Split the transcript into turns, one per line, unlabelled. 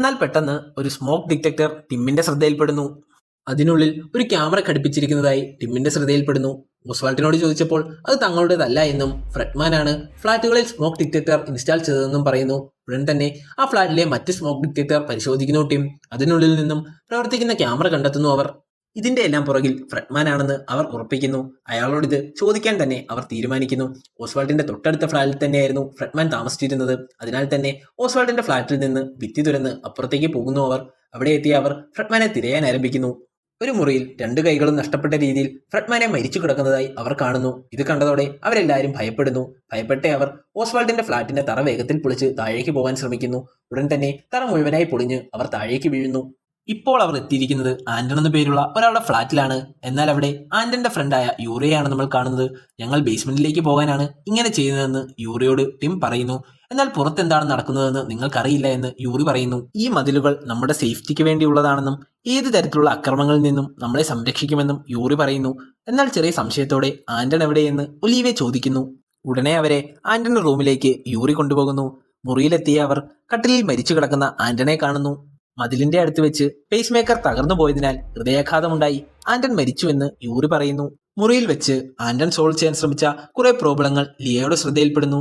എന്നാൽ പെട്ടെന്ന് ഒരു സ്മോക്ക് ഡിറ്റക്ടർ ടിമ്മിന്റെ ശ്രദ്ധയിൽപ്പെടുന്നു. അതിനുള്ളിൽ ഒരു ക്യാമറ ഘടിപ്പിച്ചിരിക്കുന്നതായി ടിമ്മിന്റെ ശ്രദ്ധയിൽപ്പെടുന്നു. ഓസ്വാൾട്ടിനോട് ചോദിച്ചപ്പോൾ അത് തങ്ങളുടേതല്ല എന്നും ഫ്രെഡ്മാനാണ് ഫ്ളാറ്റുകളിൽ സ്മോക്ക് ഡിറ്റക്ടർ ഇൻസ്റ്റാൾ ചെയ്തതെന്നും പറയുന്നു. ഉടൻ തന്നെ ആ ഫ്ളാറ്റിലെ മറ്റ് സ്മോക്ക് ഡിറ്റക്ടർ പരിശോധിക്കുന്നു ടിം. അതിനുള്ളിൽ നിന്നും പ്രവർത്തിക്കുന്ന ക്യാമറ കണ്ടെത്തുന്നു അവർ. ഇതിന്റെ എല്ലാം പുറകിൽ ഫ്രെഡ്മാനാണെന്ന് അവർ ഉറപ്പിക്കുന്നു. അയാളോടിത് ചോദിക്കാൻ തന്നെ അവർ തീരുമാനിക്കുന്നു. ഓസ്വാൾട്ടിന്റെ തൊട്ടടുത്ത ഫ്ളാറ്റിൽ തന്നെയായിരുന്നു ഫ്രെഡ്മാൻ താമസിച്ചിരുന്നത്. അതിനാൽ തന്നെ ഓസ്വാൾട്ടിന്റെ ഫ്ളാറ്റിൽ നിന്ന് ഭിത്തി തുരന്ന് അപ്പുറത്തേക്ക് പോകുന്നു അവർ. അവിടെ എത്തിയ അവർ ഫ്രെഡ്മാനെ തിരയാൻ ആരംഭിക്കുന്നു. ഒരു മുറിയിൽ 2 കൈകളും നഷ്ടപ്പെട്ട രീതിയിൽ ഫ്രെഡ്മാനെ മരിച്ചു കിടക്കുന്നതായി അവർ കാണുന്നു. ഇത് കണ്ടതോടെ അവരെല്ലാവരും ഭയപ്പെടുന്നു. ഭയപ്പെട്ട അവർ ഓസ്വാൾട്ടിന്റെ ഫ്ളാറ്റിന്റെ തറ വേഗത്തിൽ പൊളിച്ച് താഴേക്ക് പോകാൻ ശ്രമിക്കുന്നു. ഉടൻ തന്നെ തറ മുഴുവനായി പൊളിഞ്ഞ് അവർ താഴേക്ക് വീഴുന്നു. ഇപ്പോൾ അവർ എത്തിയിരിക്കുന്നത് ആന്റൺ എന്ന പേരുള്ള ഒരാളുടെ ഫ്ളാറ്റിലാണ്. എന്നാൽ അവിടെ ആന്റന്റെ ഫ്രണ്ടായ യൂറിയാണ് നമ്മൾ കാണുന്നത്. ഞങ്ങൾ ബേസ്മെന്റിലേക്ക് പോകാനാണ് ഇങ്ങനെ ചെയ്യുന്നതെന്ന് യൂറിയോട് ടിം പറയുന്നു. എന്നാൽ പുറത്തെന്താണ് നടക്കുന്നതെന്ന് നിങ്ങൾക്കറിയില്ല എന്ന് യൂറി പറയുന്നു. ഈ മതിലുകൾ നമ്മുടെ സേഫ്റ്റിക്ക് വേണ്ടിയുള്ളതാണെന്നും ഏത് തരത്തിലുള്ള അക്രമങ്ങളിൽ നിന്നും നമ്മളെ സംരക്ഷിക്കുമെന്നും യൂറി പറയുന്നു. എന്നാൽ ചെറിയ സംശയത്തോടെ ആന്റൺ എവിടെയെന്ന് ഒലീവെ ചോദിക്കുന്നു. ഉടനെ അവരെ ആന്റന്റെ റൂമിലേക്ക് യൂറി കൊണ്ടുപോകുന്നു. മുറിയിലെത്തിയ അവർ കട്ടിലിൽ മരിച്ചു കിടക്കുന്ന ആന്റനെ കാണുന്നു. മതിലിന്റെ അടുത്ത് വെച്ച് പേസ് മേക്കർ തകർന്നു പോയതിനാൽ ഹൃദയാഘാതമുണ്ടായി ആന്റൺ മരിച്ചുവെന്ന് യൂറി പറയുന്നു. മുറിയിൽ വെച്ച് ആന്റൺ സോൾവ് ചെയ്യാൻ ശ്രമിച്ച കുറെ പ്രോബ്ലങ്ങൾ ലിയയുടെ ശ്രദ്ധയിൽപ്പെടുന്നു.